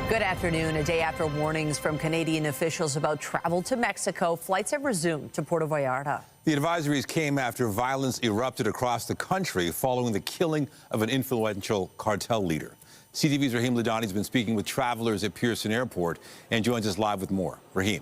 Good afternoon. A day after warnings from Canadian officials about travel to Mexico, flights have resumed to Puerto Vallarta. The advisories came after violence erupted across the country following the killing of an influential cartel leader. CTV's Rahim Ladhani has been speaking with travelers at Pearson Airport and joins us live with more. Rahim.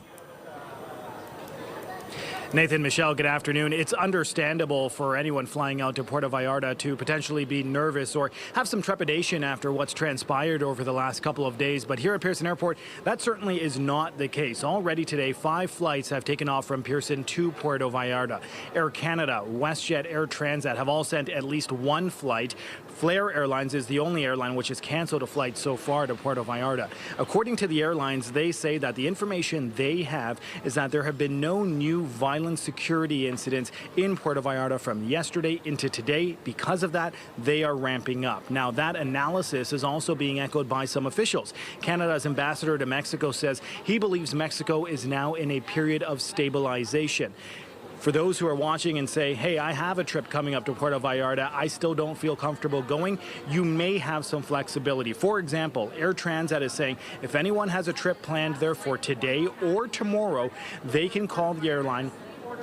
Nathan, Michelle, good afternoon. It's understandable for anyone flying out to Puerto Vallarta to potentially be nervous or have some trepidation after what's transpired over the last couple of days. But here at Pearson Airport, that certainly is not the case. Already today, 5 flights have taken off from Pearson to Puerto Vallarta. Air Canada, WestJet, Air Transat have all sent at least 1 flight. Flair Airlines is the only airline which has canceled a flight so far to Puerto Vallarta. According to the airlines, they say that the information they have is that there have been no new violent security incidents in Puerto Vallarta from yesterday into today. Because of that, they are ramping up. Now, that analysis is also being echoed by some officials. Canada's ambassador to Mexico says he believes Mexico is now in a period of stabilization. For those who are watching and say, hey, I have a trip coming up to Puerto Vallarta, I still don't feel comfortable going, you may have some flexibility. For example, Air Transat is saying if anyone has a trip planned there for today or tomorrow, they can call the airline.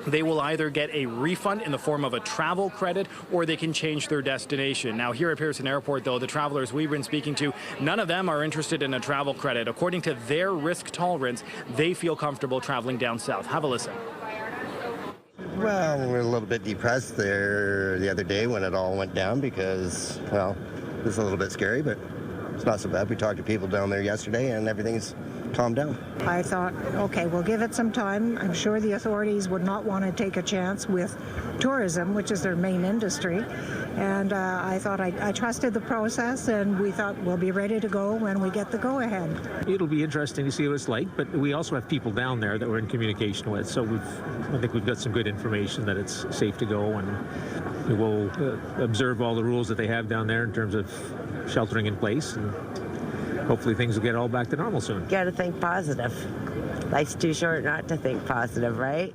They will either get a refund in the form of a travel credit or they can change their destination. Now, here at Pearson Airport, though, the travelers we've been speaking to, none of them are interested in a travel credit. According to their risk tolerance, they feel comfortable traveling down south. Have a listen. Well, we were a little bit depressed there the other day when it all went down because, well, it was a little bit scary, but it's not so bad. We talked to people down there yesterday and everything's calmed down. I thought, okay, we'll give it some time. I'm sure the authorities would not want to take a chance with tourism, which is their main industry. And I thought I trusted the process, and we thought we'll be ready to go when we get the go-ahead. It'll be interesting to see what it's like, but we also have people down there that we're in communication with, so I think we've got some good information that it's safe to go, and we will observe all the rules that they have down there in terms of sheltering in place, and hopefully things will get all back to normal soon. Got to think positive. Life's too short not to think positive, right?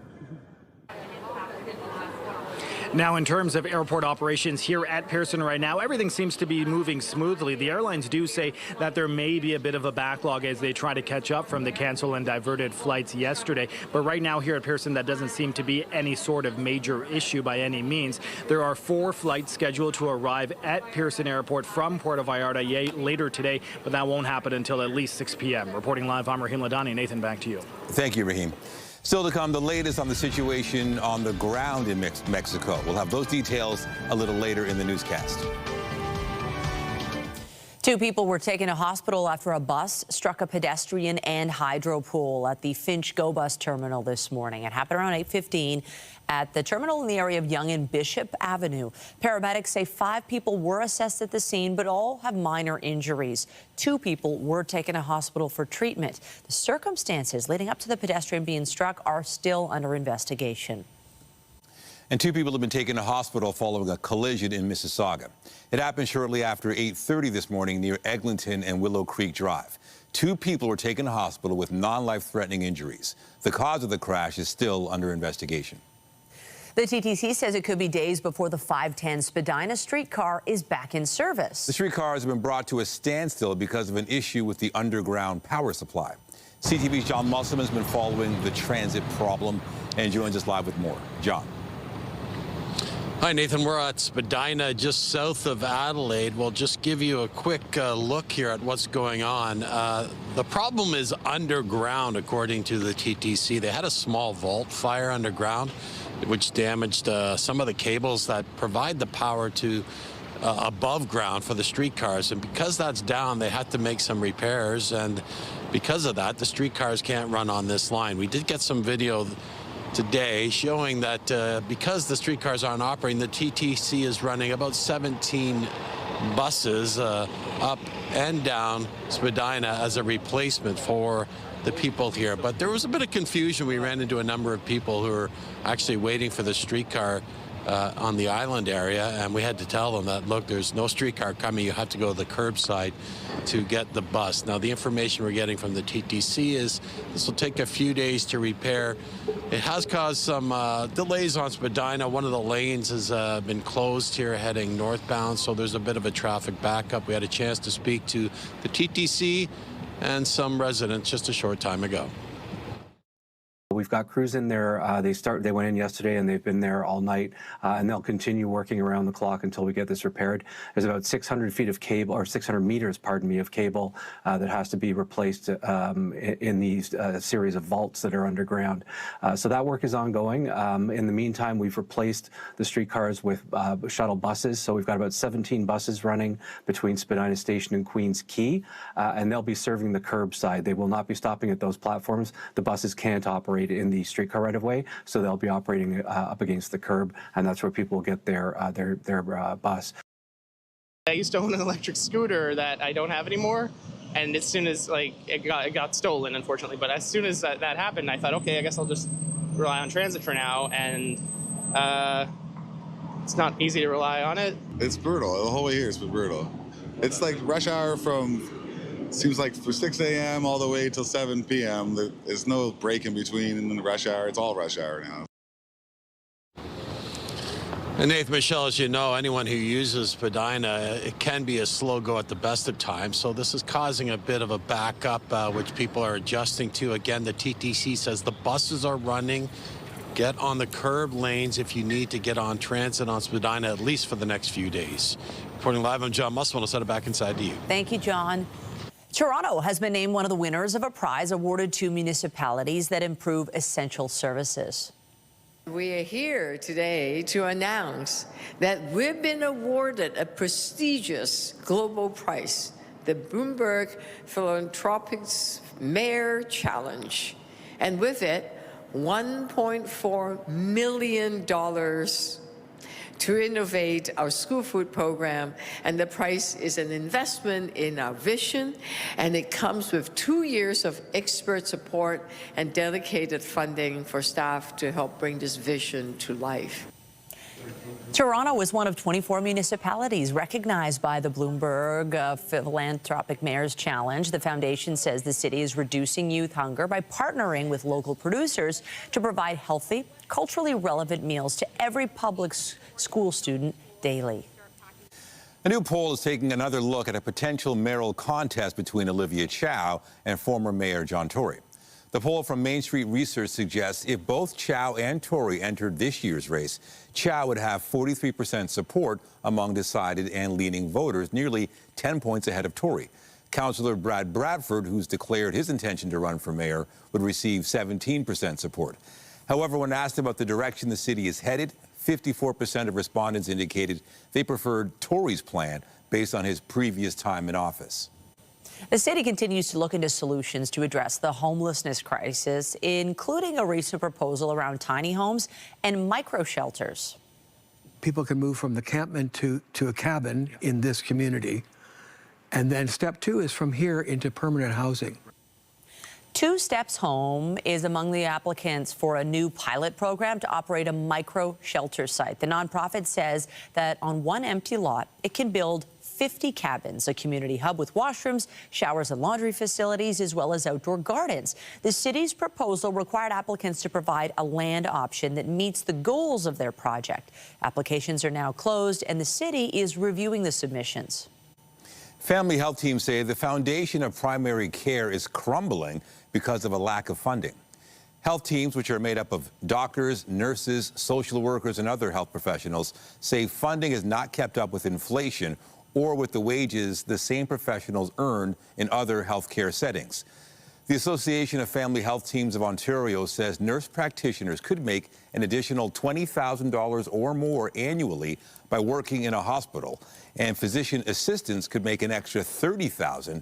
Now, in terms of airport operations here at Pearson right now, everything seems to be moving smoothly. The airlines do say that there may be a bit of a backlog as they try to catch up from the canceled and diverted flights yesterday. But right now here at Pearson, that doesn't seem to be any sort of major issue by any means. There are 4 flights scheduled to arrive at Pearson Airport from Puerto Vallarta later today, but that won't happen until at least 6 p.m. Reporting live, I'm Rahim Ladhani. Nathan, back to you. Thank you, Rahim. Still to come, the latest on the situation on the ground in Mexico. We'll have those details a little later in the newscast. 2 people were taken to hospital after a bus struck a pedestrian and hydro pool at the Finch Go Bus terminal this morning. It happened around 8:15 at the terminal in the area of Yonge and Bishop Avenue. Paramedics say 5 people were assessed at the scene, but all have minor injuries. 2 people were taken to hospital for treatment. The circumstances leading up to the pedestrian being struck are still under investigation. And 2 people have been taken to hospital following a collision in Mississauga. It happened shortly after 8:30 this morning near Eglinton and Willow Creek Drive. 2 people were taken to hospital with non-life-threatening injuries. The cause of the crash is still under investigation. The TTC says it could be days before the 510 Spadina streetcar is back in service. The streetcar has been brought to a standstill because of an issue with the underground power supply. CTV's John Musselman has been following the transit problem and joins us live with more. John. Hi, Nathan. We're at Spadina, just south of Adelaide. We'll just give you a quick look here at what's going on. The problem is underground, according to the TTC. They had a small vault fire underground, which damaged some of the cables that provide the power to above ground for the streetcars. And because that's down, they had to make some repairs. And because of that, the streetcars can't run on this line. We did get some video today showing that because the streetcars aren't operating, the TTC is running about 17 buses up and down Spadina as a replacement for the people here. But there was a bit of confusion. We ran into a number of people who were actually waiting for the streetcar on the island area, and we had to tell them that, look, there's no streetcar coming. You have to go to the curbside to get the bus. Now, the information we're getting from the TTC is this will take a few days to repair. It has caused some delays on Spadina. One of the lanes has been closed here heading northbound, so there's a bit of a traffic backup. We had a chance to speak to the TTC and some residents just a short time ago. We've got crews in there. They went in yesterday and they've been there all night, and they'll continue working around the clock until we get this repaired. There's about 600 feet of cable, or 600 meters, pardon me, of cable that has to be replaced in these series of vaults that are underground. So that work is ongoing. In the meantime, we've replaced the streetcars with shuttle buses. So we've got about 17 buses running between Spadina Station and Queens Quay, and they'll be serving the curbside. They will not be stopping at those platforms. The buses can't operate in the streetcar right-of-way, so they'll be operating up against the curb, and that's where people get their bus. I used to own an electric scooter that I don't have anymore, and as soon as it got stolen, unfortunately. But as soon as that happened, I thought, okay, I guess I'll just rely on transit for now, and it's not easy to rely on it. It's brutal. The whole way here has been brutal. It's like rush hour from. Seems like for 6 a.m. all the way till 7 p.m. There's no break in between in the rush hour. It's all rush hour now. And Nathan, Michelle, as you know, anyone who uses Spadina, it can be a slow go at the best of times. So this is causing a bit of a backup, which people are adjusting to. Again, the TTC says the buses are running. Get on the curb lanes if you need to get on transit on Spadina, at least for the next few days. Reporting live, I'm John Musselman. I'll send it back inside to you. Thank you, John. Toronto has been named one of the winners of a prize awarded to municipalities that improve essential services. We are here today to announce that we've been awarded a prestigious global prize, the Bloomberg Philanthropics Mayor Challenge, and with it, $1.4 million to innovate our school food program, and the prize is an investment in our vision, and it comes with 2 years of expert support and dedicated funding for staff to help bring this vision to life. Toronto is one of 24 municipalities recognized by the Bloomberg Philanthropic Mayor's Challenge. The foundation says the city is reducing youth hunger by partnering with local producers to provide healthy, culturally relevant meals to every public school student daily. A new poll is taking another look at a potential mayoral contest between Olivia Chow and former Mayor John Tory. The poll from Main Street Research suggests if both Chow and Tory entered this year's race, Chow would have 43% support among decided and leaning voters, nearly 10 points ahead of Tory. Councillor Brad Bradford, who's declared his intention to run for mayor, would receive 17% support. However, when asked about the direction the city is headed, 54% of respondents indicated they preferred Tory's plan based on his previous time in office. The city continues to look into solutions to address the homelessness crisis, including a recent proposal around tiny homes and micro shelters. People can move from the campment to a cabin in this community. And then step two is from here into permanent housing. Two Steps Home is among the applicants for a new pilot program to operate a micro shelter site. The nonprofit says that on one empty lot, it can build 50 cabins, a community hub with washrooms, showers and laundry facilities, as well as outdoor gardens. The city's proposal required applicants to provide a land option that meets the goals of their project. Applications are now closed, and the city is reviewing the submissions. Family health teams say the foundation of primary care is crumbling because of a lack of funding. Health teams, which are made up of doctors, nurses, social workers, and other health professionals, say funding has not kept up with inflation or with the wages the same professionals earn in other healthcare settings. The Association of Family Health Teams of Ontario says nurse practitioners could make an additional $20,000 or more annually by working in a hospital, and physician assistants could make an extra $30,000.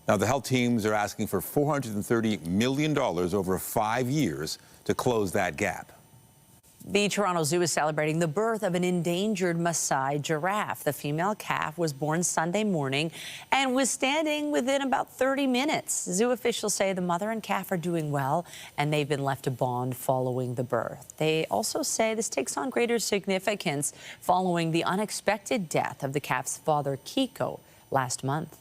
Now, the health teams are asking for $430 million over 5 years to close that gap. The Toronto Zoo is celebrating the birth of an endangered Maasai giraffe. The female calf was born Sunday morning and was standing within about 30 minutes. Zoo officials say the mother and calf are doing well, and they've been left to bond following the birth. They also say this takes on greater significance following the unexpected death of the calf's father, Kiko, last month.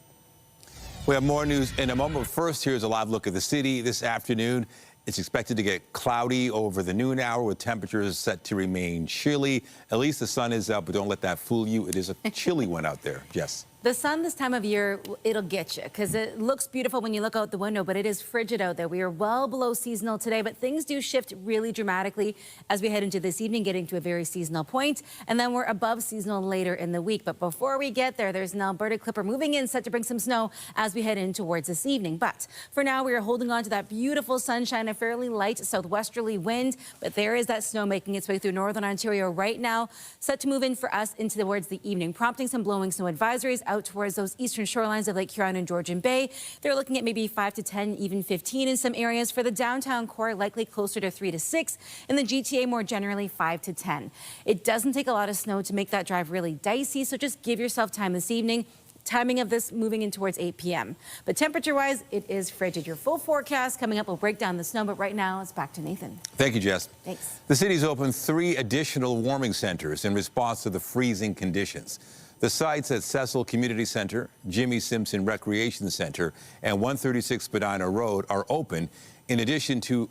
We have more news in a moment. First, here's a live look at the city this afternoon. It's expected to get cloudy over the noon hour with temperatures set to remain chilly. At least the sun is out, but don't let that fool you. It is a chilly one out there. Jess. The sun this time of year, it'll get you because it looks beautiful when you look out the window, but it is frigid out there. We are well below seasonal today, but things do shift really dramatically as we head into this evening, getting to a very seasonal point, and then we're above seasonal later in the week. But before we get there, there's an Alberta clipper moving in, set to bring some snow as we head in towards this evening. But for now, we are holding on to that beautiful sunshine, a fairly light southwesterly wind, but there is that snow making its way through northern Ontario right now, set to move in for us into towards the evening, prompting some blowing snow advisories out towards those eastern shorelines of Lake Huron and Georgian Bay. They're looking at maybe 5 to 10, even 15 in some areas. For the downtown core, likely closer to 3 to 6. In the GTA, more generally 5 to 10. It doesn't take a lot of snow to make that drive really dicey, so just give yourself time this evening. Timing of this moving in towards 8 p.m. But temperature-wise, it is frigid. Your full forecast coming up will break down the snow, but right now it's back to Nathan. Thank you, Jess. Thanks. The city's opened 3 additional warming centers in response to the freezing conditions. The sites at Cecil Community Center, Jimmy Simpson Recreation Center, and 136 Spadina Road are open, in addition to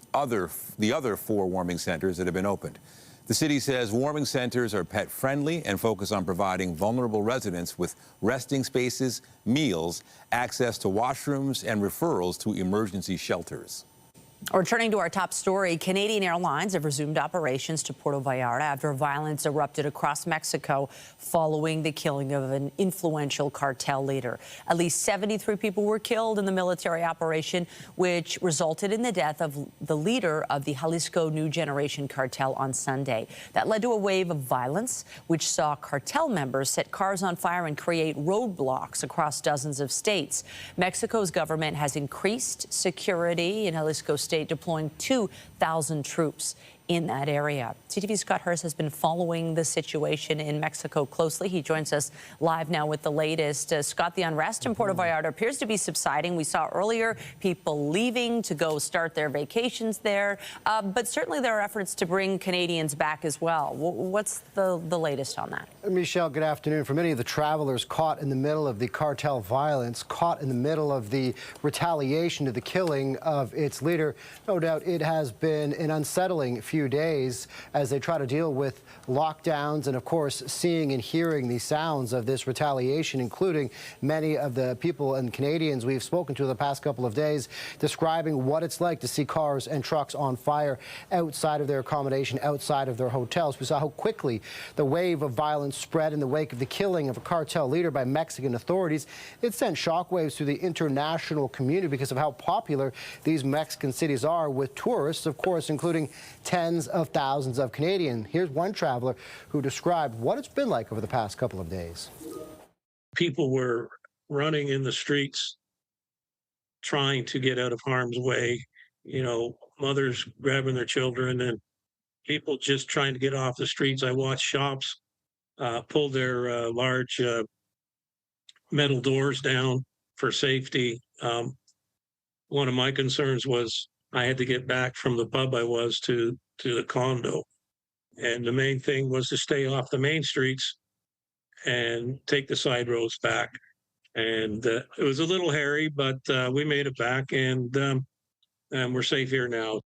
the other 4 warming centers that have been opened. The city says warming centers are pet-friendly and focus on providing vulnerable residents with resting spaces, meals, access to washrooms, and referrals to emergency shelters. Returning to our top story, Canadian Airlines have resumed operations to Puerto Vallarta after violence erupted across Mexico following the killing of an influential cartel leader. At least 73 people were killed in the military operation, which resulted in the death of the leader of the Jalisco New Generation cartel on Sunday. That led to a wave of violence, which saw cartel members set cars on fire and create roadblocks across dozens of states. Mexico's government has increased security in Jalisco State, deploying 2,000 troops in that area. CTV's Scott Hurst has been following the situation in Mexico closely. He joins us live now with the latest. Scott, the unrest in Puerto Vallarta appears to be subsiding. We saw earlier people leaving to go start their vacations there, but certainly there are efforts to bring Canadians back as well. What's the latest on that? Michelle, good afternoon. For many of the travelers caught in the middle of the cartel violence, caught in the middle of the retaliation to the killing of its leader, no doubt it has been an unsettling few days as they try to deal with lockdowns and, of course, seeing and hearing the sounds of this retaliation, including many of the people and Canadians we've spoken to the past couple of days, describing what it's like to see cars and trucks on fire outside of their accommodation, outside of their hotels. We saw how quickly the wave of violence spread in the wake of the killing of a cartel leader by Mexican authorities. It sent shockwaves through the international community because of how popular these Mexican cities are with tourists, of course, including tens of thousands of Canadians. Here's one traveler who described what it's been like over the past couple of days. People were running in the streets, trying to get out of harm's way, you know, mothers grabbing their children and people just trying to get off the streets. I watched shops pull their large metal doors down for safety. One of my concerns was I had to get back from the pub I was to the condo. And the main thing was to stay off the main streets and take the side roads back. And it was a little hairy, but we made it back, and we're safe here now.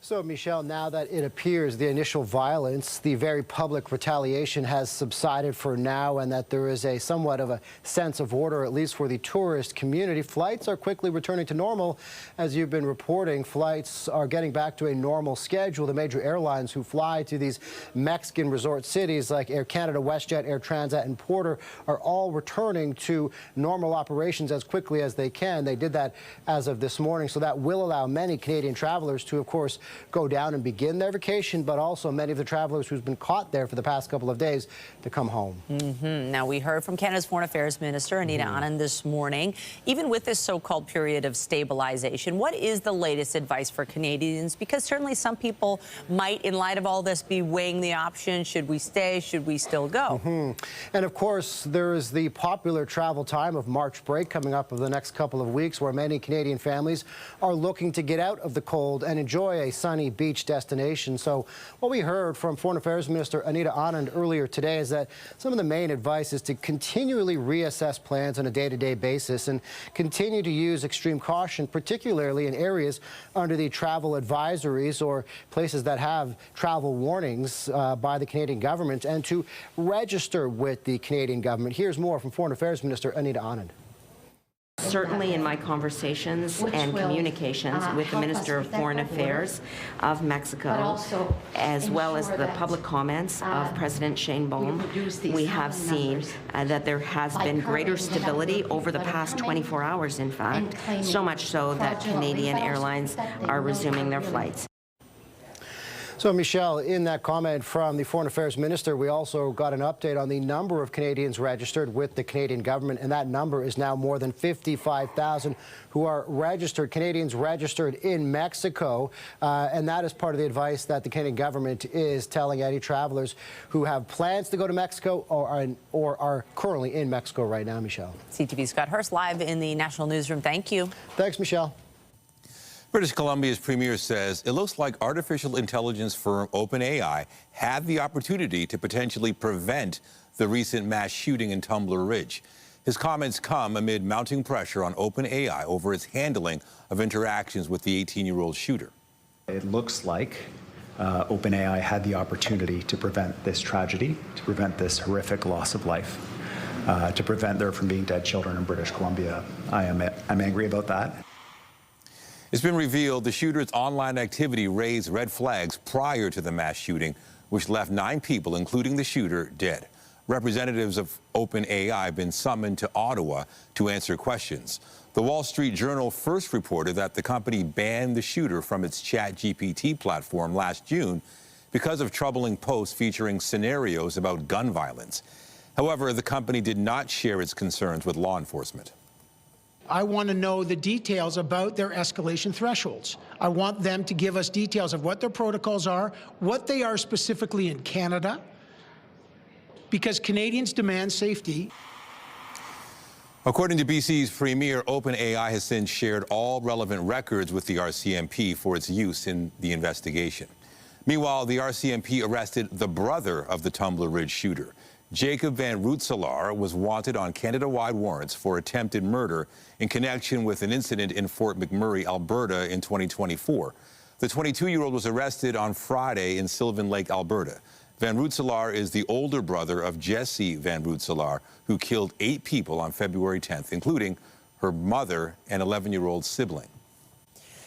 So, Michelle, now that it appears the initial violence, the very public retaliation has subsided for now, and that there is a somewhat of a sense of order, at least for the tourist community, flights are quickly returning to normal. As you've been reporting, flights are getting back to a normal schedule. The major airlines who fly to these Mexican resort cities like Air Canada, WestJet, Air Transat, and Puerto are all returning to normal operations as quickly as they can. They did that as of this morning, so that will allow many Canadian travelers to, of course, go down and begin their vacation, but also many of the travelers who've been caught there for the past couple of days to come home. Now, we heard from Canada's Foreign Affairs Minister, Anita Anand, this morning. Even with this so-called period of stabilization, what is the latest advice for Canadians? Because certainly some people might, in light of all this, be weighing the option. Should we stay? Should we still go? And, of course, there is the popular travel time of March break coming up over the next couple of weeks, where many Canadian families are looking to get out of the cold and enjoy a sunny beach destination. So what we heard from Foreign Affairs Minister Anita Anand earlier today is that some of the main advice is to continually reassess plans on a day-to-day basis and continue to use extreme caution, particularly in areas under the travel advisories or places that have travel warnings by the Canadian government, and to register with the Canadian government. Here's more from Foreign Affairs Minister Anita Anand. Certainly in my conversations and communications with the Minister of Foreign Affairs of Mexico, as well as the public comments of President Sheinbaum, we have seen that there has been greater stability over the past 24 hours, in fact, so much so that Canadian airlines are resuming their flights. So, Michelle, in that comment from the Foreign Affairs Minister, we also got an update on the number of Canadians registered with the Canadian government, and that number is now more than 55,000 who are registered, Canadians registered in Mexico, and that is part of the advice that the Canadian government is telling any travelers who have plans to go to Mexico or are currently in Mexico right now, Michelle. CTV Scott Hurst live in the National Newsroom. Thank you. Thanks, Michelle. British Columbia's premier says it looks like artificial intelligence firm OpenAI had the opportunity to potentially prevent the recent mass shooting in Tumbler Ridge. His comments come amid mounting pressure on OpenAI over its handling of interactions with the 18-year-old shooter. It looks like OpenAI had the opportunity to prevent this tragedy, to prevent this horrific loss of life, to prevent there from being dead children in British Columbia. I'm angry about that. It's been revealed the shooter's online activity raised red flags prior to the mass shooting, which left 9 people, including the shooter, dead. Representatives of OpenAI have been summoned to Ottawa to answer questions. The Wall Street Journal first reported that the company banned the shooter from its ChatGPT platform last June because of troubling posts featuring scenarios about gun violence. However, the company did not share its concerns with law enforcement. I want to know the details about their escalation thresholds. I want them to give us details of what their protocols are, what they are specifically in Canada, because Canadians demand safety. According to BC's premier, OpenAI has since shared all relevant records with the RCMP for its use in the investigation. Meanwhile, the RCMP arrested the brother of the Tumbler Ridge shooter. Jacob Van Rootselaar was wanted on Canada-wide warrants for attempted murder in connection with an incident in Fort McMurray, Alberta in 2024. The 22-year-old was arrested on Friday in Sylvan Lake, Alberta. Van Rootselaar is the older brother of Jesse Van Rootselaar, who killed 8 people on February 10th, including her mother and 11-year-old sibling.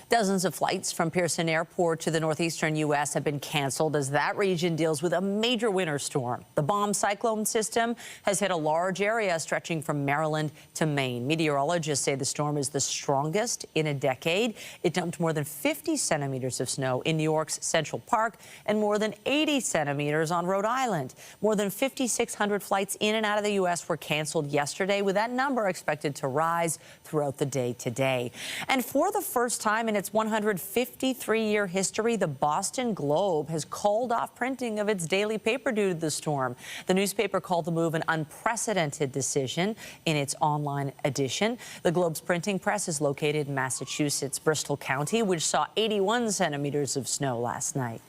Dozens of flights from Pearson Airport to the northeastern U.S. have been canceled as that region deals with a major winter storm. The bomb cyclone system has hit a large area stretching from Maryland to Maine. Meteorologists say the storm is the strongest in a decade. It dumped more than 50 centimeters of snow in New York's Central Park and more than 80 centimeters on Rhode Island. More than 5,600 flights in and out of the U.S. were canceled yesterday, with that number expected to rise throughout the day today. And for the first time in its 153-year history, the Boston Globe has called off printing of its daily paper due to the storm. The newspaper called the move an unprecedented decision in its online edition. The Globe's printing press is located in Massachusetts' Bristol County, which saw 81 centimeters of snow last night.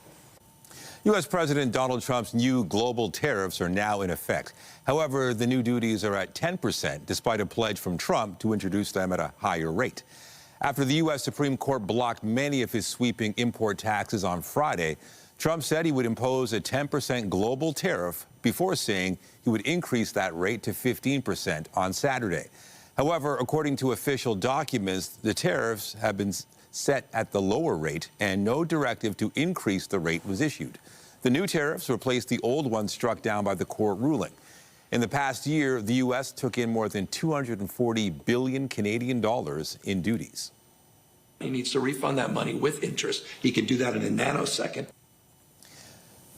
U.S. President Donald Trump's new global tariffs are now in effect. However, the new duties are at 10%, despite a pledge from Trump to introduce them at a higher rate. After the U.S. Supreme Court blocked many of his sweeping import taxes on Friday, Trump said he would impose a 10% global tariff before saying he would increase that rate to 15% on Saturday. However, according to official documents, the tariffs have been set at the lower rate and no directive to increase the rate was issued. The new tariffs replaced the old ones struck down by the court ruling. In the past year, the U.S. took in more than 240 billion Canadian dollars in duties. He needs to refund that money with interest. He can do that in a nanosecond.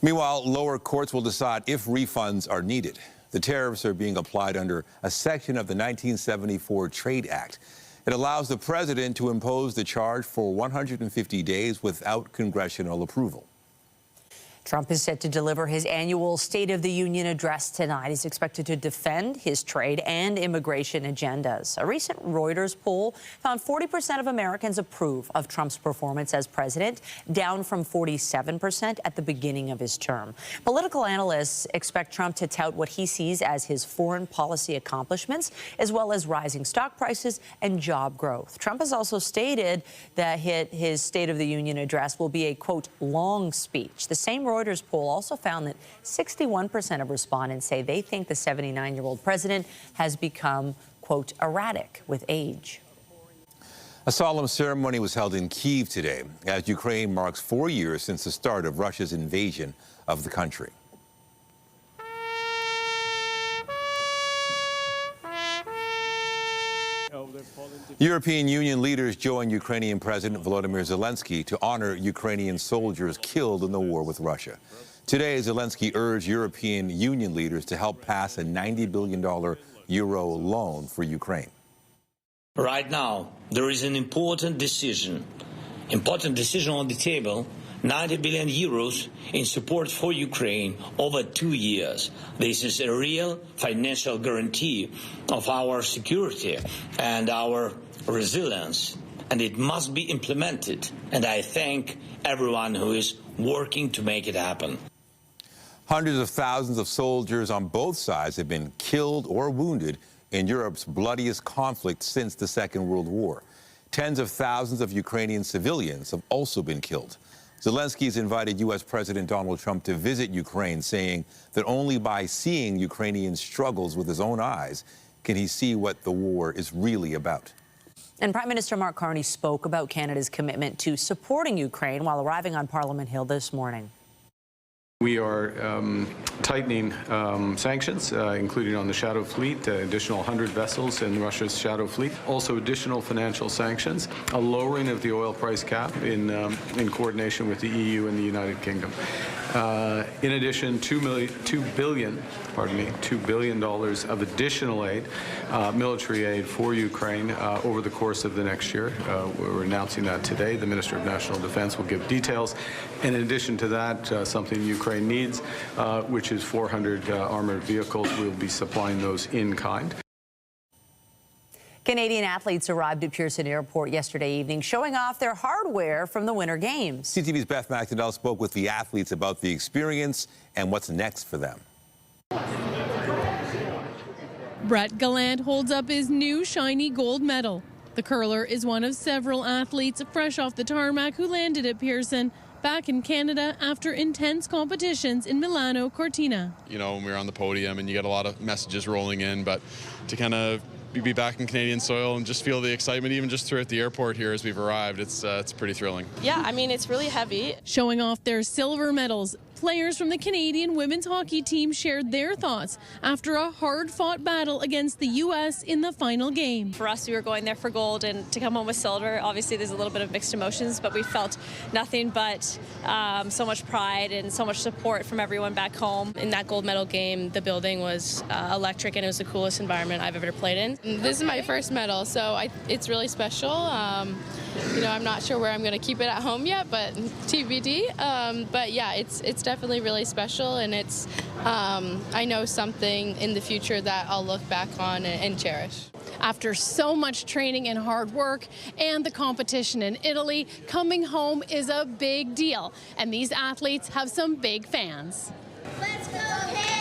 Meanwhile, lower courts will decide if refunds are needed. The tariffs are being applied under a section of the 1974 Trade Act. It allows the president to impose the charge for 150 days without congressional approval. Trump is set to deliver his annual State of the Union address tonight. He's expected to defend his trade and immigration agendas. A recent Reuters poll found 40% of Americans approve of Trump's performance as president, down from 47% at the beginning of his term. Political analysts expect Trump to tout what he sees as his foreign policy accomplishments, as well as rising stock prices and job growth. Trump has also stated that his State of the Union address will be a, quote, long speech. The same Reuters poll also found that 61% of respondents say they think the 79-year-old president has become, quote, erratic with age. A solemn ceremony was held in Kyiv today as Ukraine marks 4 years since the start of Russia's invasion of the country. European Union leaders joined Ukrainian President Volodymyr Zelensky to honor Ukrainian soldiers killed in the war with Russia. Today, Zelensky urged European Union leaders to help pass a $90 billion euro loan for Ukraine. Right now, there is an important decision on the table. 90 billion euros in support for Ukraine over 2 years. This is a real financial guarantee of our security and our resilience, and it must be implemented. And I thank everyone who is working to make it happen. Hundreds of thousands of soldiers on both sides have been killed or wounded in Europe's bloodiest conflict since the Second World War. Tens of thousands of Ukrainian civilians have also been killed. Zelensky has invited U.S. President Donald Trump to visit Ukraine, saying that only by seeing Ukrainian struggles with his own eyes can he see what the war is really about. And Prime Minister Mark Carney spoke about Canada's commitment to supporting Ukraine while arriving on Parliament Hill this morning. We are tightening sanctions, including on the shadow fleet, additional 100 vessels in Russia's shadow fleet, also additional financial sanctions, a lowering of the oil price cap in coordination with the EU and the United Kingdom. In addition, $2 billion of additional aid, military aid for Ukraine over the course of the next year. We're announcing that today. The Minister of National Defense will give details. And in addition to that, something Ukraine needs, which is 400 armored vehicles. We'll be supplying those in kind. Canadian athletes arrived at Pearson Airport yesterday evening, showing off their hardware from the Winter Games. CTV's Beth McDonnell spoke with the athletes about the experience and what's next for them. Brett Gallant holds up his new shiny gold medal. The curler is one of several athletes fresh off the tarmac who landed at Pearson, back in Canada after intense competitions in Milano Cortina. You know, when we were on the podium and you get a lot of messages rolling in, but to kind of be back in Canadian soil and just feel the excitement even just throughout the airport here as we've arrived, it's pretty thrilling. Yeah, I mean, it's really heavy. Showing off their silver medals, players from the Canadian women's hockey team shared their thoughts after a hard-fought battle against the U.S. in the final game. For us, we were going there for gold, and to come home with silver, obviously there's a little bit of mixed emotions, but we felt nothing but so much pride and so much support from everyone back home. In that gold medal game, the building was electric, and it was the coolest environment I've ever played in. This is my first medal, so it's really special. You know, I'm not sure where I'm going to keep it at home yet, but TBD. But yeah, it's definitely really special, and it's I know something in the future that I'll look back on and cherish. After so much training and hard work and the competition in Italy, coming home is a big deal, and these athletes have some big fans. Let's go Canada!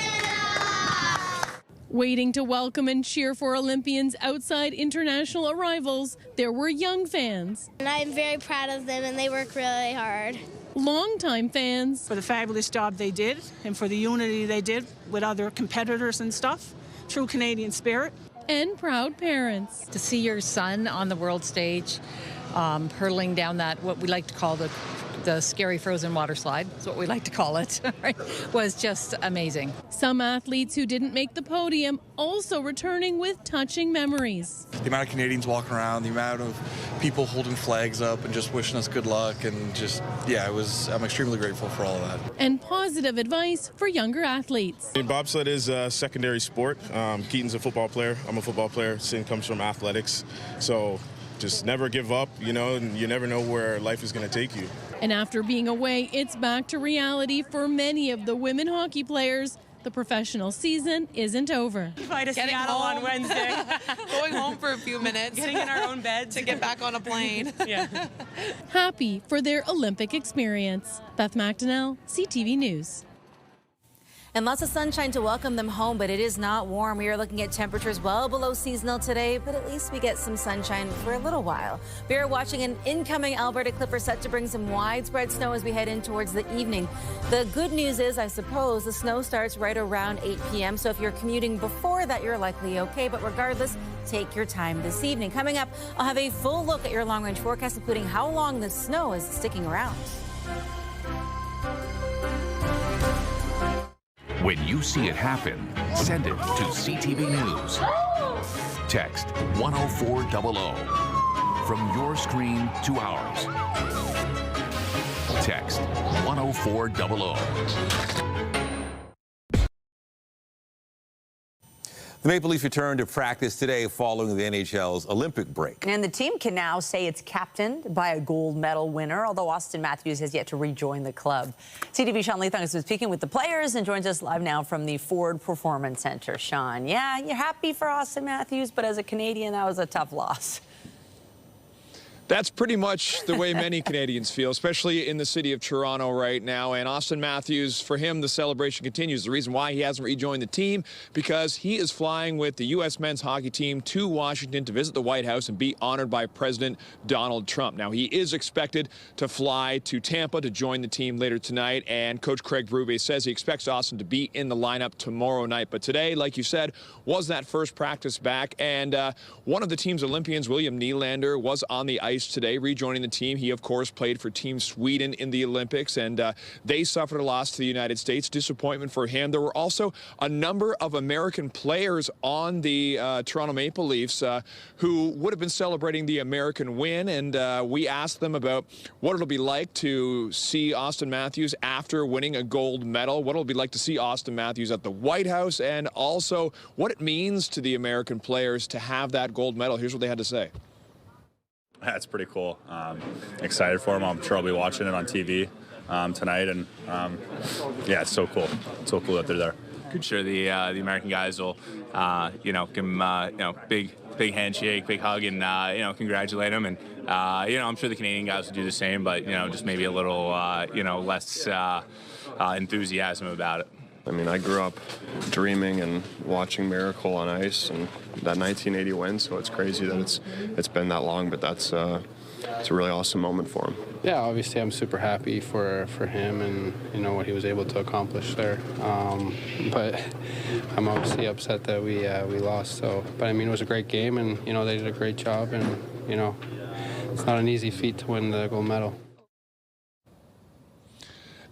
Waiting to welcome and cheer for Olympians outside international arrivals, there were young fans. And I'm very proud of them, and they work really hard. Longtime fans. For the fabulous job they did, and for the unity they did with other competitors and stuff. True Canadian spirit. And proud parents. To see your son on the world stage, hurtling down that, what we like to call the scary frozen water slide, is what we like to call it, was just amazing. Some athletes who didn't make the podium also returning with touching memories. The amount of Canadians walking around, the amount of people holding flags up and just wishing us good luck, and just, yeah, I'm extremely grateful for all of that. And positive advice for younger athletes. Bobsled is a secondary sport. Keaton's a football player. I'm a football player. Sin comes from athletics. So just never give up, you know, and you never know where life is going to take you. And after being away, it's back to reality for many of the women hockey players. The professional season isn't over. Fly to Seattle on Wednesday. Going home for a few minutes. Getting in our own beds. To get back on a plane. Yeah. Happy for their Olympic experience. Beth McDonnell, CTV News. And lots of sunshine to welcome them home, but it is not warm. We are looking at temperatures well below seasonal today, but at least we get some sunshine for a little while. We are watching an incoming Alberta clipper set to bring some widespread snow as we head in towards the evening. The good news is, I suppose, the snow starts right around 8 p.m. So if you're commuting before that, you're likely okay. But regardless, take your time this evening. Coming up, I'll have a full look at your long-range forecast, including how long the snow is sticking around. When you see it happen, send it to CTV News. Text 10400 from your screen to ours. Text 10400. The Maple Leafs return to practice today following the NHL's Olympic break. And the team can now say it's captained by a gold medal winner, although Auston Matthews has yet to rejoin the club. CTV Sean Leathong has been speaking with the players and joins us live now from the Ford Performance Center. Sean, yeah, you're happy for Auston Matthews, but as a Canadian, that was a tough loss. That's pretty much the way many Canadians feel, especially in the city of Toronto right now. And Auston Matthews, for him, the celebration continues. The reason why he hasn't rejoined the team, because he is flying with the U.S. men's hockey team to Washington to visit the White House and be honored by President Donald Trump. Now, he is expected to fly to Tampa to join the team later tonight. And Coach Craig Berube says he expects Auston to be in the lineup tomorrow night. But today, like you said, was that first practice back. And one of the team's Olympians, William Nylander, was on the ice today, rejoining the team. He, of course, played for Team Sweden in the Olympics, and they suffered a loss to the United States. Disappointment for him. There were also a number of American players on the Toronto Maple Leafs who would have been celebrating the American win, and we asked them about what it'll be like to see Auston Matthews after winning a gold medal, what it'll be like to see Auston Matthews at the White House, and also what it means to the American players to have that gold medal. Here's what they had to say. That's pretty cool. Excited for him. I'm sure I'll be watching it on TV tonight, and yeah, it's so cool. It's so cool that they're there. I'm sure the American guys will, give him, big handshake, big hug, and congratulate him. And I'm sure the Canadian guys will do the same, but just maybe a little, less enthusiasm about it. I mean, I grew up dreaming and watching Miracle on ice and that 1980 win, so it's crazy that it's been that long, but it's a really awesome moment for him. Yeah, obviously I'm super happy for him and what he was able to accomplish there. But I'm obviously upset that we lost. But I mean, it was a great game, and they did a great job, and it's not an easy feat to win the gold medal.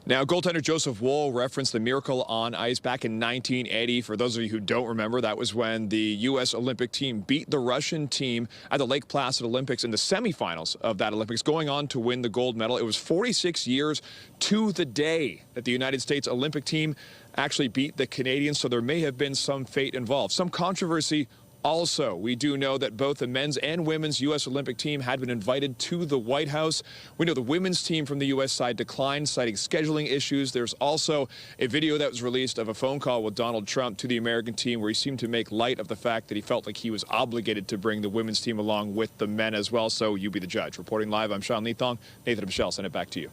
Now, goaltender Joseph Woll referenced the miracle on ice back in 1980. For those of you who don't remember, that was when the U.S. Olympic team beat the Russian team at the Lake Placid Olympics in the semifinals of that Olympics, going on to win the gold medal. It was 46 years to the day that the United States Olympic team actually beat the Canadians, so there may have been some fate involved. Some controversy. Also, we do know that both the men's and women's U.S. Olympic team had been invited to the White House. We know the women's team from the U.S. side declined, citing scheduling issues. There's also a video that was released of a phone call with Donald Trump to the American team where he seemed to make light of the fact that he felt like he was obligated to bring the women's team along with the men as well. So you be the judge. Reporting live, I'm Sean Leathong. Nathan and Michelle, send it back to you.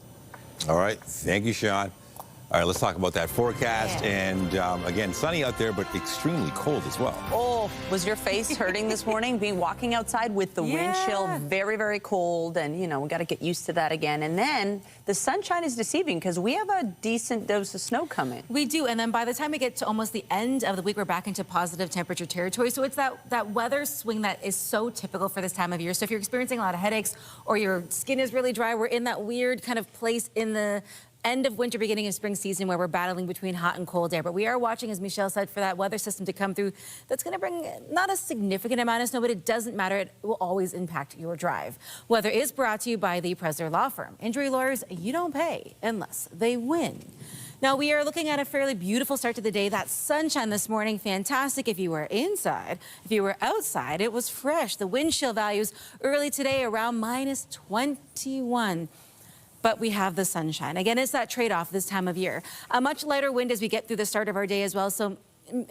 All right. Thank you, Sean. All right, let's talk about that forecast. And again, sunny out there, but extremely cold as well. Oh, was your face hurting this morning? Walking outside with the wind chill, very, very cold. And, we got to get used to that again. And then the sunshine is deceiving because we have a decent dose of snow coming. We do. And then by the time we get to almost the end of the week, we're back into positive temperature territory. So it's that weather swing that is so typical for this time of year. So if you're experiencing a lot of headaches or your skin is really dry, we're in that weird kind of place in the end of winter, beginning of spring season where we're battling between hot and cold air. But we are watching, as Michelle said, for that weather system to come through. That's going to bring not a significant amount of snow, but it doesn't matter. It will always impact your drive. Weather is brought to you by the Presler Law Firm. Injury lawyers, you don't pay unless they win. Now, we are looking at a fairly beautiful start to the day. That sunshine this morning, fantastic if you were inside. If you were outside, it was fresh. The wind chill values early today around -21. But we have the sunshine. Again, it's that trade-off this time of year. A much lighter wind as we get through the start of our day as well, so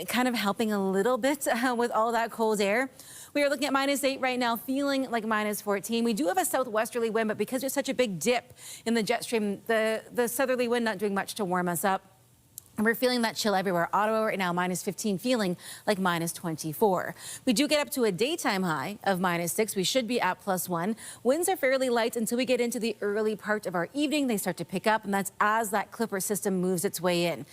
kind of helping a little bit with all that cold air. We are looking at -8 right now, feeling like -14. We do have a southwesterly wind, but because there's such a big dip in the jet stream, the southerly wind not doing much to warm us up. And we're feeling that chill everywhere. Ottawa right now, -15, feeling like -24. We do get up to a daytime high of -6. We should be at +1. Winds are fairly light until we get into the early part of our evening. They start to pick up, and that's as that Clipper system moves its way in.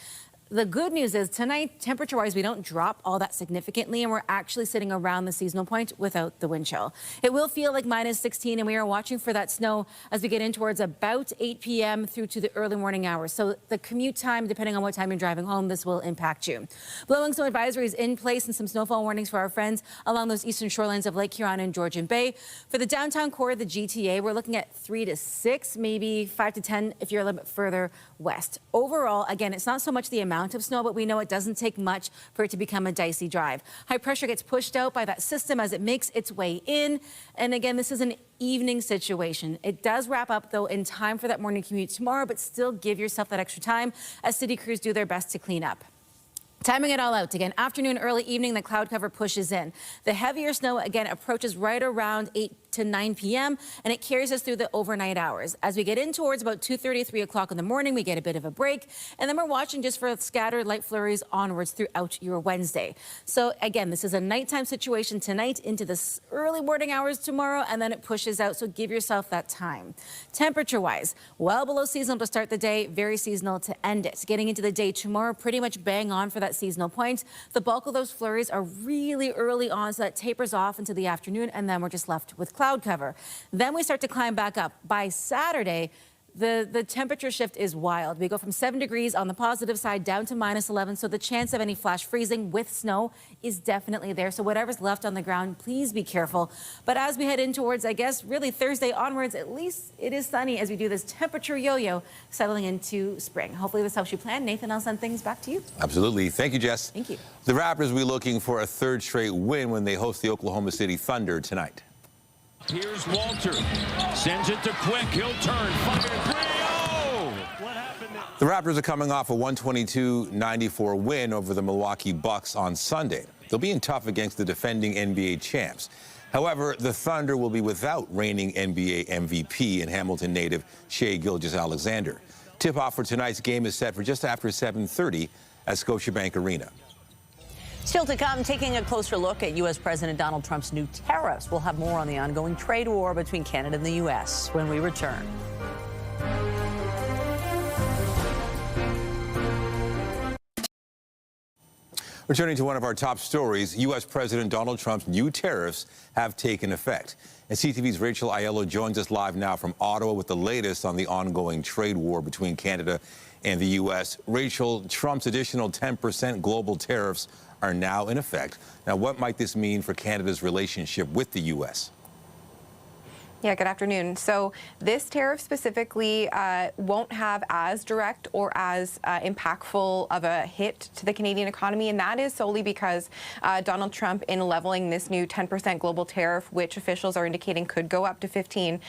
The good news is tonight, temperature-wise, we don't drop all that significantly, and we're actually sitting around the seasonal point without the wind chill. It will feel like -16, and we are watching for that snow as we get in towards about 8 p.m. through to the early morning hours. So the commute time, depending on what time you're driving home, this will impact you. Blowing snow advisories in place and some snowfall warnings for our friends along those eastern shorelines of Lake Huron and Georgian Bay. For the downtown core of the GTA, we're looking at 3 to 6, maybe 5 to 10 if you're a little bit further west. Overall, again, it's not so much the amount of snow, but we know it doesn't take much for it to become a dicey drive. High pressure gets pushed out by that system as it makes its way in. And again, this is an evening situation. It does wrap up, though, in time for that morning commute tomorrow, but still give yourself that extra time as city crews do their best to clean up. Timing it all out again, afternoon, early evening, the cloud cover pushes in. The heavier snow again approaches right around 8 to 9 p.m. and it carries us through the overnight hours. As we get in towards about 2:30, 3 o'clock in the morning, we get a bit of a break, and then we're watching just for scattered light flurries onwards throughout your Wednesday. So again, this is a nighttime situation tonight into the early morning hours tomorrow, and then it pushes out, so give yourself that time. Temperature-wise, well below seasonal to start the day, very seasonal to end it. Getting into the day tomorrow, pretty much bang on for that seasonal point. The bulk of those flurries are really early on, so that tapers off into the afternoon, and then we're just left with cloud cover. Then we start to climb back up. By Saturday, the temperature shift is wild. We go from 7 degrees on the positive side down to -11, so the chance of any flash freezing with snow is definitely there. So whatever's left on the ground, please be careful. But as we head in towards, I guess, really Thursday onwards, at least it is sunny as we do this temperature yo-yo settling into spring. Hopefully this helps you plan. Nathan, I'll send things back to you. Absolutely. Thank you, Jess. Thank you. The Raptors will be looking for a third straight win when they host the Oklahoma City Thunder tonight. Here's Walter. Sends it to Quick. He'll turn. Fire three. Oh! What happened there? The Raptors are coming off a 122-94 win over the Milwaukee Bucks on Sunday. They'll be in tough against the defending NBA champs. However, the Thunder will be without reigning NBA MVP and Hamilton native Shai Gilgeous-Alexander. Tip-off for tonight's game is set for just after 7:30 at Scotiabank Arena. Still to come, taking a closer look at U.S. President Donald Trump's new tariffs. We'll have more on the ongoing trade war between Canada and the U.S. when we return. Returning to one of our top stories, U.S. President Donald Trump's new tariffs have taken effect. And CTV's Rachel Aiello joins us live now from Ottawa with the latest on the ongoing trade war between Canada and the U.S. Rachel, Trump's additional 10% global tariffs are now in effect. Now, what might this mean for Canada's relationship with the U.S.? Yeah, good afternoon. So this tariff specifically won't have as direct or as impactful of a hit to the Canadian economy, and that is solely because Donald Trump, in leveling this new 10% global tariff, which officials are indicating could go up to 15,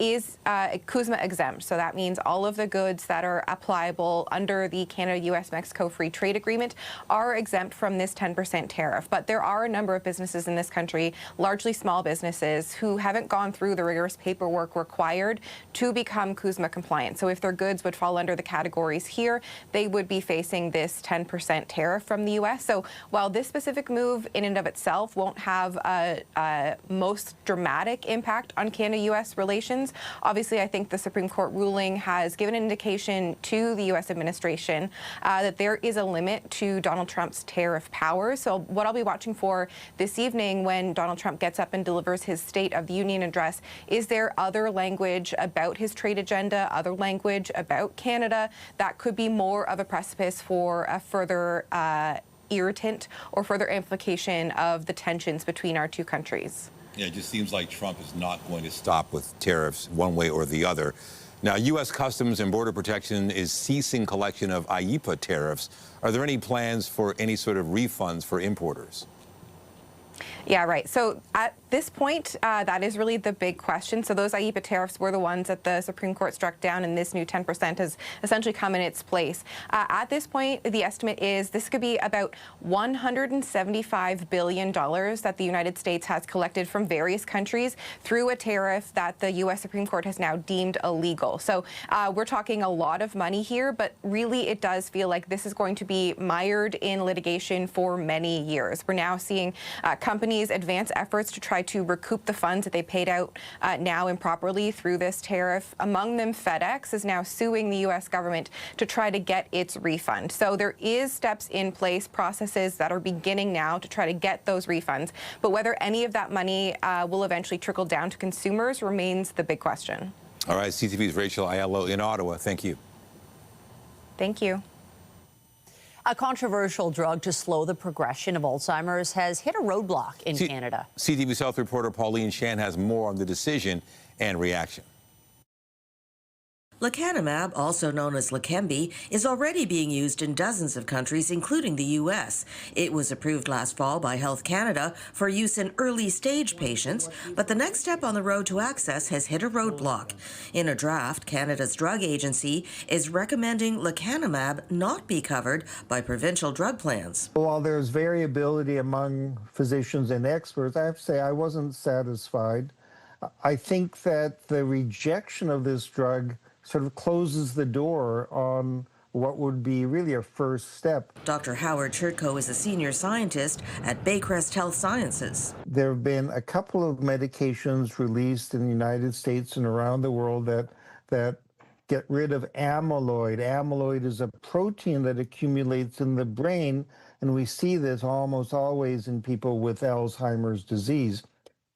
is CUSMA exempt. So that means all of the goods that are applicable under the Canada-U.S.-Mexico Free Trade Agreement are exempt from this 10% tariff. But there are a number of businesses in this country, largely small businesses, who haven't gone through the rigorous paperwork required to become CUSMA compliant. So if their goods would fall under the categories here, they would be facing this 10% tariff from the U.S. So while this specific move in and of itself won't have a most dramatic impact on Canada-U.S. relations, obviously I think the Supreme Court ruling has given an indication to the U.S. administration that there is a limit to Donald Trump's tariff powers. So what I'll be watching for this evening when Donald Trump gets up and delivers his State of the Union address, is there other language about his trade agenda, other language about Canada that could be more of a precipice for a further irritant or further implication of the tensions between our two countries? Yeah, it just seems like Trump is not going to stop with tariffs one way or the other. Now, U.S. Customs and Border Protection is ceasing collection of IEEPA tariffs. Are there any plans for any sort of refunds for importers? Yeah, right. So at this point, that is really the big question. So those IEEPA tariffs were the ones that the Supreme Court struck down, and this new 10% has essentially come in its place. At this point, the estimate is this could be about $175 billion that the United States has collected from various countries through a tariff that the U.S. Supreme Court has now deemed illegal. So we're talking a lot of money here, but really it does feel like this is going to be mired in litigation for many years. We're now seeing companies advance efforts to try to recoup the funds that they paid out now improperly through this tariff. Among them, FedEx is now suing the U.S. government to try to get its refund. So there is steps in place, processes that are beginning now to try to get those refunds. But whether any of that money will eventually trickle down to consumers remains the big question. All right, CTV's Rachel Aiello in Ottawa. Thank you. Thank you. A controversial drug to slow the progression of Alzheimer's has hit a roadblock in Canada. CTV South reporter Pauline Chan has more on the decision and reaction. Lecanemab, also known as Leqembi, is already being used in dozens of countries, including the U.S. It was approved last fall by Health Canada for use in early-stage patients, but the next step on the road to access has hit a roadblock. In a draft, Canada's drug agency is recommending lecanemab not be covered by provincial drug plans. While there's variability among physicians and experts, I have to say I wasn't satisfied. I think that the rejection of this drug sort of closes the door on what would be really a first step. Dr. Howard Chertko is a senior scientist at Baycrest Health Sciences. There have been a couple of medications released in the United States and around the world that get rid of amyloid. Amyloid is a protein that accumulates in the brain, and we see this almost always in people with Alzheimer's disease.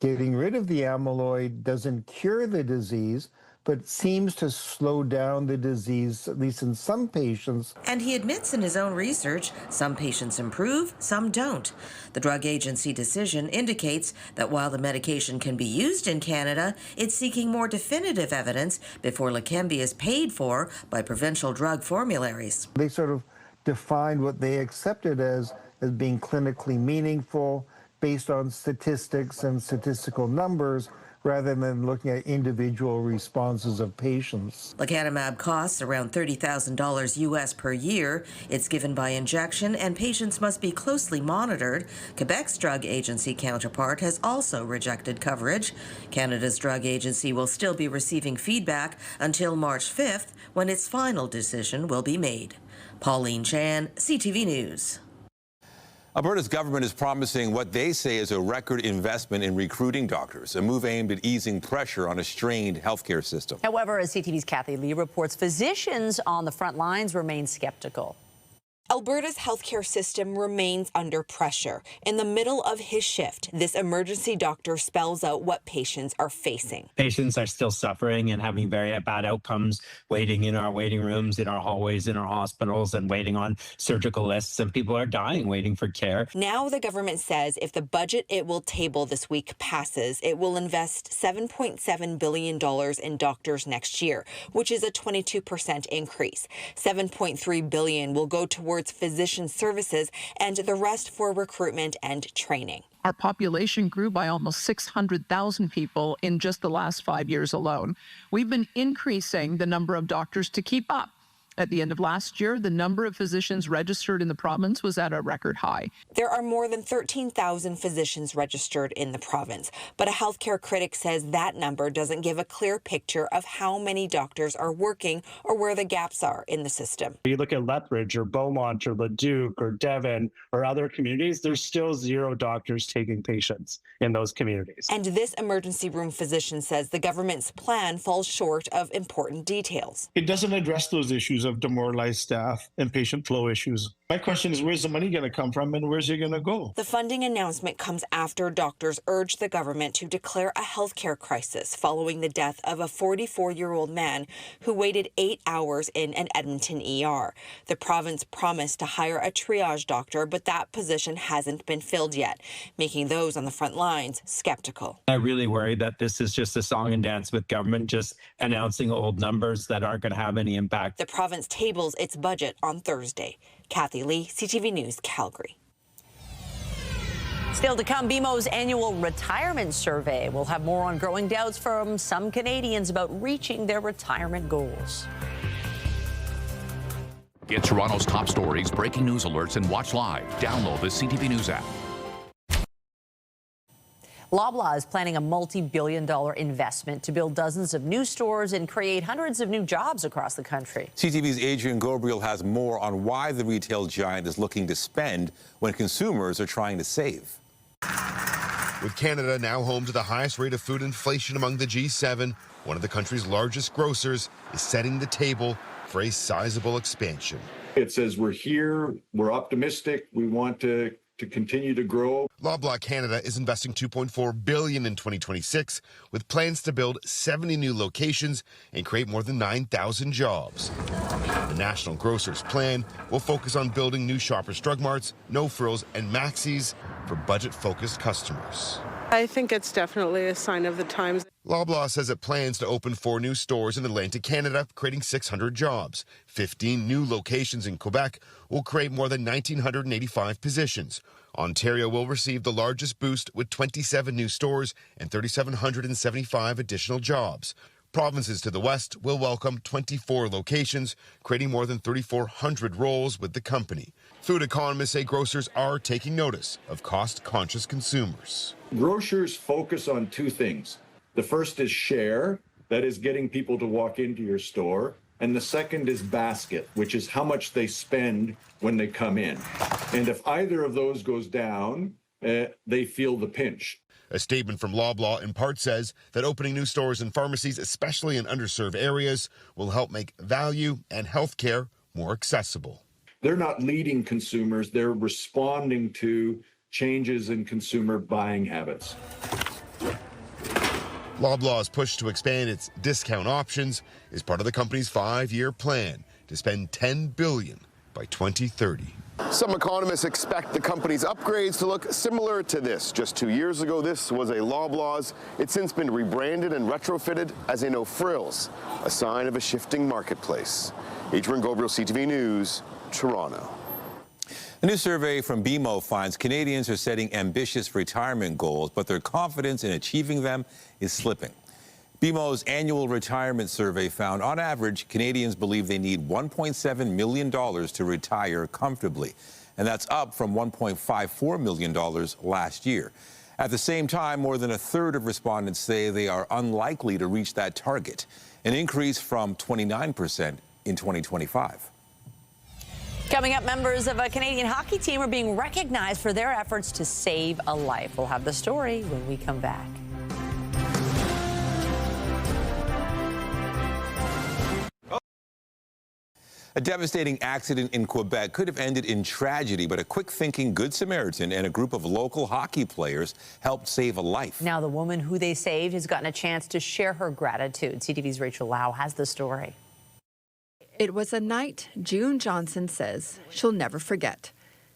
Getting rid of the amyloid doesn't cure the disease, but seems to slow down the disease, at least in some patients. And he admits in his own research, some patients improve, some don't. The drug agency decision indicates that while the medication can be used in Canada, it's seeking more definitive evidence before Leqembi is paid for by provincial drug formularies. They sort of defined what they accepted as being clinically meaningful based on statistics and statistical numbers, rather than looking at individual responses of patients. Lecanemab costs around $30,000 US per year. It's given by injection, and patients must be closely monitored. Quebec's drug agency counterpart has also rejected coverage. Canada's drug agency will still be receiving feedback until March 5th, when its final decision will be made. Pauline Chan, CTV News. Alberta's government is promising what they say is a record investment in recruiting doctors, a move aimed at easing pressure on a strained healthcare system. However, as CTV's Kathy Lee reports, physicians on the front lines remain skeptical. Alberta's healthcare system remains under pressure. In the middle of his shift, this emergency doctor spells out what patients are facing. Patients are still suffering and having very bad outcomes, waiting in our waiting rooms, in our hallways, in our hospitals, and waiting on surgical lists, and people are dying waiting for care. Now the government says if the budget it will table this week passes, it will invest $7.7 billion in doctors next year, which is a 22% increase. $7.3 billion will go towards physician services and the rest for recruitment and training. Our population grew by almost 600,000 people in just the last 5 years alone. We've been increasing the number of doctors to keep up. At the end of last year, the number of physicians registered in the province was at a record high. There are more than 13,000 physicians registered in the province, but a healthcare critic says that number doesn't give a clear picture of how many doctors are working or where the gaps are in the system. You look at Lethbridge or Beaumont or Leduc or Devon or other communities, there's still 0 doctors taking patients in those communities. And this emergency room physician says the government's plan falls short of important details. It doesn't address those issues of demoralized staff and patient flow issues. My question is, where's the money going to come from and where's it going to go? The funding announcement comes after doctors urged the government to declare a healthcare crisis following the death of a 44-year-old man who waited 8 hours in an Edmonton ER. The province promised to hire a triage doctor, but that position hasn't been filled yet, making those on the front lines skeptical. I really worry that this is just a song and dance with government, just announcing old numbers that aren't going to have any impact. The province tables its budget on Thursday. Kathy Lee, CTV News, Calgary. Still to come, BMO's annual retirement survey. We'll have more on growing doubts from some Canadians about reaching their retirement goals. Get Toronto's top stories, breaking news alerts, and watch live. Download the CTV News app. Loblaw is planning a multi-billion-dollar investment to build dozens of new stores and create hundreds of new jobs across the country. CTV's Adrian Gabriel has more on why the retail giant is looking to spend when consumers are trying to save. With Canada now home to the highest rate of food inflation among the G7, one of the country's largest grocers is setting the table for a sizable expansion. It says we're here, we're optimistic, we want to continue to grow. Loblaw Canada is investing $2.4 billion in 2026 with plans to build 70 new locations and create more than 9,000 jobs. The National Grocers Plan will focus on building new Shoppers Drug Marts, No Frills, and Maxis for budget-focused customers. I think it's definitely a sign of the times. Loblaw says it plans to open 4 new stores in Atlantic Canada, creating 600 jobs. 15 new locations in Quebec will create more than 1,985 positions. Ontario will receive the largest boost with 27 new stores and 3,775 additional jobs. Provinces to the west will welcome 24 locations, creating more than 3,400 roles with the company. Food economists say grocers are taking notice of cost-conscious consumers. Grocers focus on 2 things. The first is share, that is getting people to walk into your store. And the second is basket, which is how much they spend when they come in. And if either of those goes down, they feel the pinch. A statement from Loblaw in part says that opening new stores and pharmacies, especially in underserved areas, will help make value and health care more accessible. They're not leading consumers, they're responding to changes in consumer buying habits. Loblaw's push to expand its discount options is part of the company's 5-year plan to spend $10 billion by 2030. Some economists expect the company's upgrades to look similar to this. Just 2 years ago, this was a Loblaw's. It's since been rebranded and retrofitted as a No Frills, a sign of a shifting marketplace. Adrian Gabriel, CTV News, Toronto. A new survey from BMO finds Canadians are setting ambitious retirement goals, but their confidence in achieving them is slipping. BMO's annual retirement survey found, on average, Canadians believe they need $1.7 million to retire comfortably, and that's up from $1.54 million last year. At the same time, more than a third of respondents say they are unlikely to reach that target, an increase from 29% in 2025. Coming up, members of a Canadian hockey team are being recognized for their efforts to save a life. We'll have the story when we come back. A devastating accident in Quebec could have ended in tragedy, but a quick-thinking Good Samaritan and a group of local hockey players helped save a life. Now the woman who they saved has gotten a chance to share her gratitude. CTV's Rachel Lau has the story. It was a night June Johnson says she'll never forget.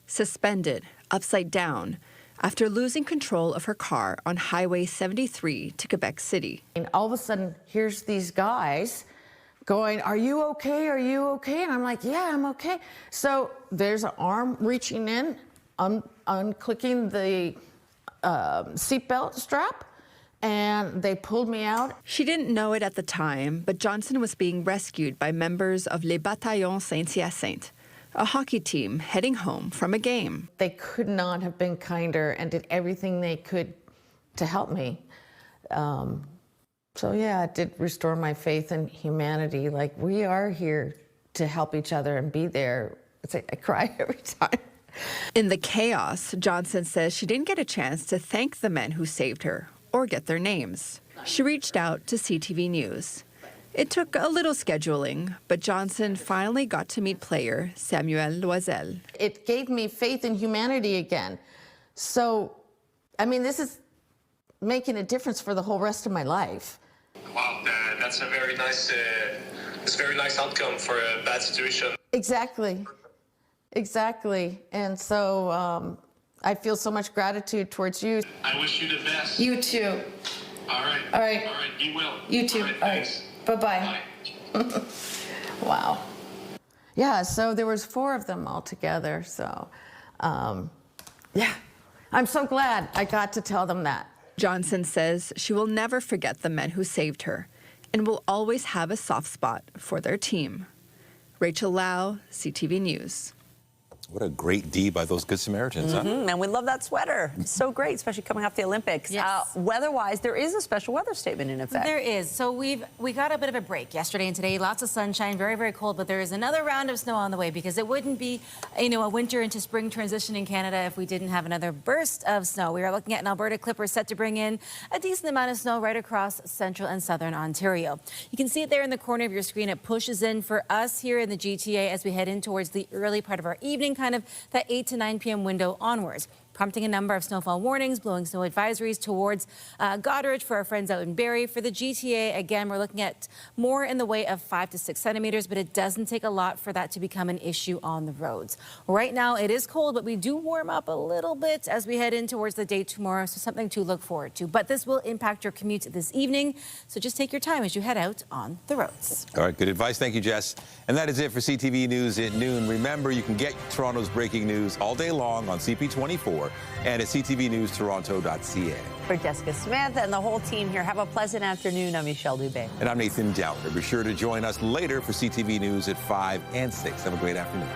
Suspended, upside down, after losing control of her car on Highway 73 to Quebec City. And all of a sudden, here's these guys going, "Are you okay? Are you okay?" And I'm like, "Yeah, I'm okay." So there's an arm reaching in, unclicking the seatbelt strap, and they pulled me out. She didn't know it at the time, but Johnson was being rescued by members of Les Bataillons Saint-Hyacinthe, a hockey team heading home from a game. They could not have been kinder and did everything they could to help me. So yeah, it did restore my faith in humanity. Like, we are here to help each other and be there. It's like I cry every time. In the chaos, Johnson says she didn't get a chance to thank the men who saved her or get their names. She reached out to CTV News. It took a little scheduling, but Johnson finally got to meet player Samuel Loisel. It gave me faith in humanity again. So, I mean, this is making a difference for the whole rest of my life. Wow, that's a very nice, it's a very nice outcome for a bad situation. Exactly. And so I feel so much gratitude towards you. I wish you the best. You too. All right. All right. All right, be well. You too. All right, All right. thanks. Bye-bye. Bye. Wow. Yeah, so there was 4 of them all together. So, yeah, I'm so glad I got to tell them that. Johnson says she will never forget the men who saved her and will always have a soft spot for their team. Rachel Lau, CTV News. What a great deed by those Good Samaritans, huh? And we love that sweater. It's so great, especially coming off the Olympics. Yes. Weather-wise, there is a special weather statement in effect. There is. So we got a bit of a break yesterday and today. Lots of sunshine, very, very cold. But there is another round of snow on the way because it wouldn't be, a winter into spring transition in Canada if we didn't have another burst of snow. We are looking at an Alberta Clipper set to bring in a decent amount of snow right across central and southern Ontario. You can see it there in the corner of your screen. It pushes in for us here in the GTA as we head in towards the early part of our evening, kind of that 8 to 9 p.m. window onwards, prompting a number of snowfall warnings, blowing snow advisories towards Goderich for our friends out in Barrie. For the GTA, again, we're looking at more in the way of 5 to 6 centimeters, but it doesn't take a lot for that to become an issue on the roads. Right now, it is cold, but we do warm up a little bit as we head in towards the day tomorrow, so something to look forward to. But this will impact your commute this evening, so just take your time as you head out on the roads. All right, good advice. Thank you, Jess. And that is it for CTV News at noon. Remember, you can get Toronto's breaking news all day long on CP24 and at ctvnewstoronto.ca. For Jessica Smith and the whole team here, have a pleasant afternoon. I'm Michelle Dubé. And I'm Nathan Downer. Be sure to join us later for CTV News at 5 and 6. Have a great afternoon.